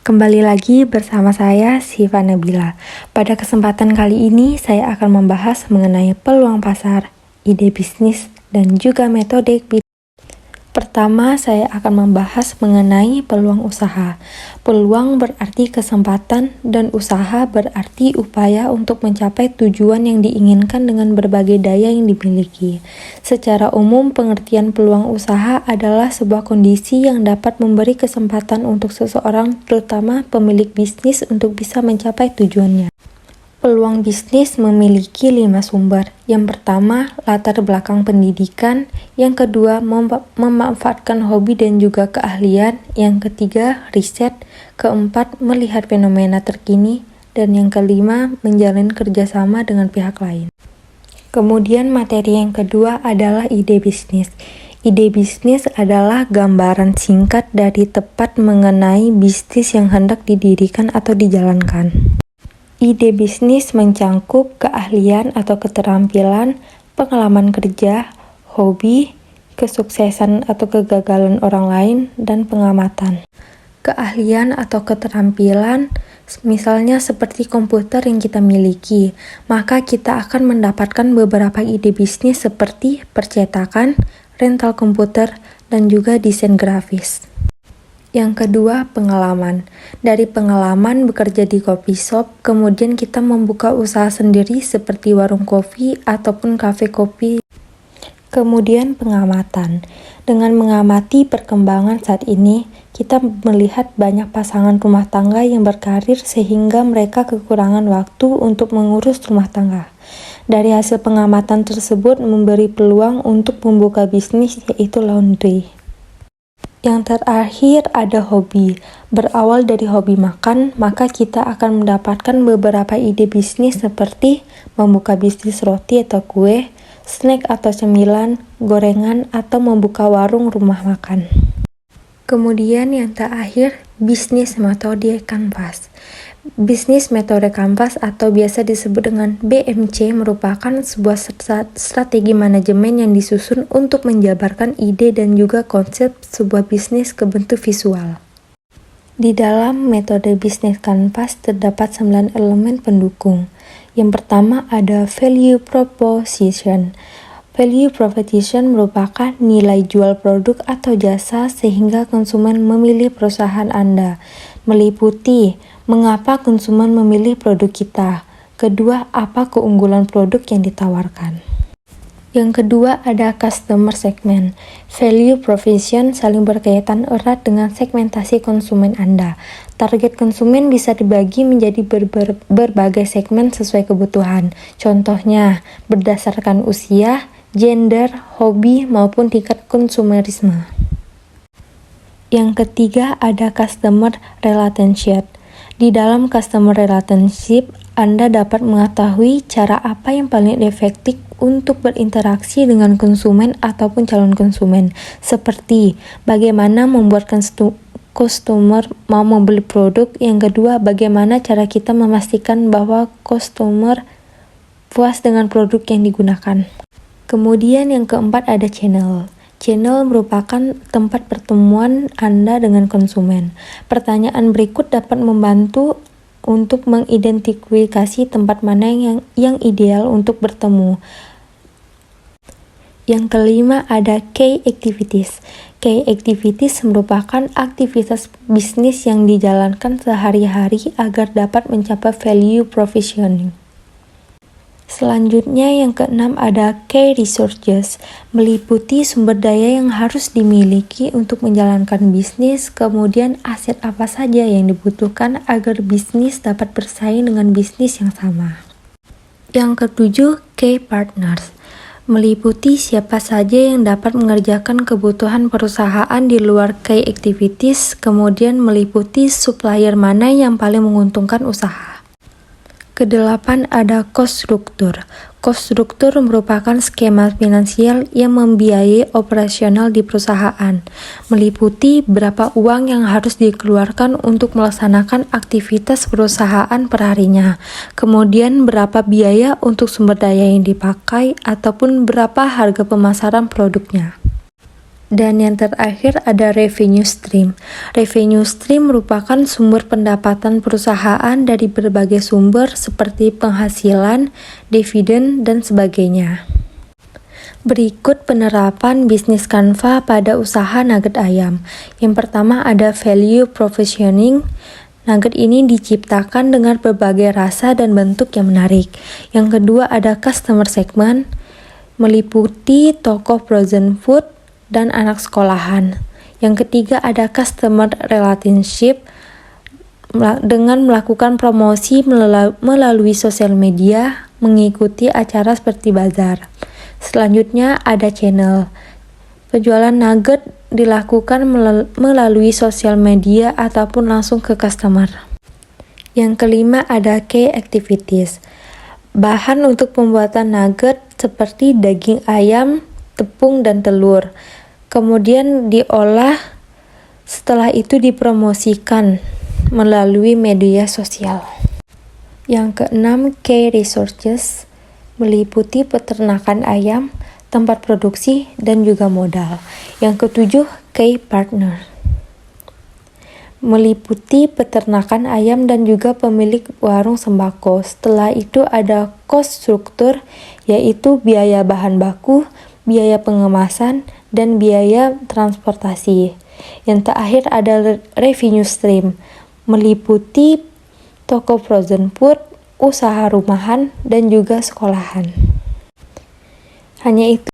Kembali lagi bersama saya, Siva Nabila. Pada kesempatan kali ini, saya akan membahas mengenai peluang pasar, ide bisnis, dan juga metode bisnis. Pertama, saya akan membahas mengenai peluang usaha. Peluang berarti kesempatan dan usaha berarti upaya untuk mencapai tujuan yang diinginkan dengan berbagai daya yang dimiliki. Secara umum, pengertian peluang usaha adalah sebuah kondisi yang dapat memberi kesempatan untuk seseorang, terutama pemilik bisnis, untuk bisa mencapai tujuannya. Peluang bisnis memiliki 5 sumber. Yang pertama, latar belakang pendidikan. Yang kedua, memanfaatkan hobi dan juga keahlian. Yang ketiga, riset. Keempat, melihat fenomena terkini. Dan yang kelima, menjalin kerjasama dengan pihak lain. Kemudian materi yang kedua adalah ide bisnis. Ide bisnis adalah gambaran singkat dari tepat mengenai bisnis yang hendak didirikan atau dijalankan. Ide bisnis mencangkup keahlian atau keterampilan, pengalaman kerja, hobi, kesuksesan atau kegagalan orang lain, dan pengamatan. Keahlian atau keterampilan, misalnya seperti komputer yang kita miliki, maka kita akan mendapatkan beberapa ide bisnis seperti percetakan, rental komputer, dan juga desain grafis. Yang kedua, pengalaman. Dari pengalaman bekerja di coffee shop, kemudian kita membuka usaha sendiri seperti warung kopi ataupun kafe kopi. Kemudian pengamatan. Dengan mengamati perkembangan saat ini, kita melihat banyak pasangan rumah tangga yang berkarir sehingga mereka kekurangan waktu untuk mengurus rumah tangga. Dari hasil pengamatan tersebut memberi peluang untuk membuka bisnis, yaitu laundry. Yang terakhir ada hobi. Berawal dari hobi makan, maka kita akan mendapatkan beberapa ide bisnis seperti membuka bisnis roti atau kue, snack atau cemilan, gorengan, atau membuka warung rumah makan. Kemudian yang terakhir, bisnis metode kanvas. Bisnis metode kanvas atau biasa disebut dengan BMC merupakan sebuah strategi manajemen yang disusun untuk menjabarkan ide dan juga konsep sebuah bisnis ke bentuk visual. Di dalam metode bisnis kanvas terdapat 9 elemen pendukung. Yang pertama ada value proposition. Value proposition merupakan nilai jual produk atau jasa sehingga konsumen memilih perusahaan Anda. Meliputi mengapa konsumen memilih produk kita. Kedua, apa keunggulan produk yang ditawarkan. Yang kedua ada customer segment. Value proposition saling berkaitan erat dengan segmentasi konsumen Anda. Target konsumen bisa dibagi menjadi berbagai segmen sesuai kebutuhan. Contohnya, berdasarkan usia, gender, hobi, maupun tingkat konsumerisme. Yang ketiga ada customer relationship. Di dalam customer relationship, Anda dapat mengetahui cara apa yang paling efektif untuk berinteraksi dengan konsumen ataupun calon konsumen, seperti bagaimana membuat customer mau membeli produk. Yang kedua, bagaimana cara kita memastikan bahwa customer puas dengan produk yang digunakan. Kemudian yang keempat ada channel. Channel merupakan tempat pertemuan Anda dengan konsumen. Pertanyaan berikut dapat membantu untuk mengidentifikasi tempat mana yang ideal untuk bertemu. Yang kelima ada key activities. Key activities merupakan aktivitas bisnis yang dijalankan sehari-hari agar dapat mencapai value propositioning. Selanjutnya yang keenam ada key resources, meliputi sumber daya yang harus dimiliki untuk menjalankan bisnis, kemudian aset apa saja yang dibutuhkan agar bisnis dapat bersaing dengan bisnis yang sama. Yang ketujuh, key partners, meliputi siapa saja yang dapat mengerjakan kebutuhan perusahaan di luar key activities, kemudian meliputi supplier mana yang paling menguntungkan usaha. Kedelapan ada cost struktur. Cost struktur merupakan skema finansial yang membiayai operasional di perusahaan, meliputi berapa uang yang harus dikeluarkan untuk melaksanakan aktivitas perusahaan perharinya, kemudian berapa biaya untuk sumber daya yang dipakai, ataupun berapa harga pemasaran produknya. Dan yang terakhir ada revenue stream. Revenue stream merupakan sumber pendapatan perusahaan dari berbagai sumber seperti penghasilan, dividen, dan sebagainya. Berikut penerapan bisnis Canva pada usaha nugget ayam. Yang pertama ada value provisioning. Nugget ini diciptakan dengan berbagai rasa dan bentuk yang menarik. Yang kedua ada customer segment, meliputi toko frozen food dan anak sekolahan. Yang ketiga ada customer relationship, dengan melakukan promosi melalui sosial media, mengikuti acara seperti bazar. Selanjutnya ada channel. Penjualan nugget dilakukan melalui sosial media ataupun langsung ke customer. Yang kelima ada key activities. Bahan untuk pembuatan nugget seperti daging ayam, tepung, dan telur. Kemudian diolah, setelah itu dipromosikan melalui media sosial. Yang keenam, key resources, meliputi peternakan ayam, tempat produksi, dan juga modal. Yang ketujuh, key partner, meliputi peternakan ayam dan juga pemilik warung sembako. Setelah itu ada cost struktur, yaitu biaya bahan baku, biaya pengemasan, dan biaya transportasi. Yang terakhir ada revenue stream, meliputi toko frozen food, usaha rumahan, dan juga sekolahan. Hanya itu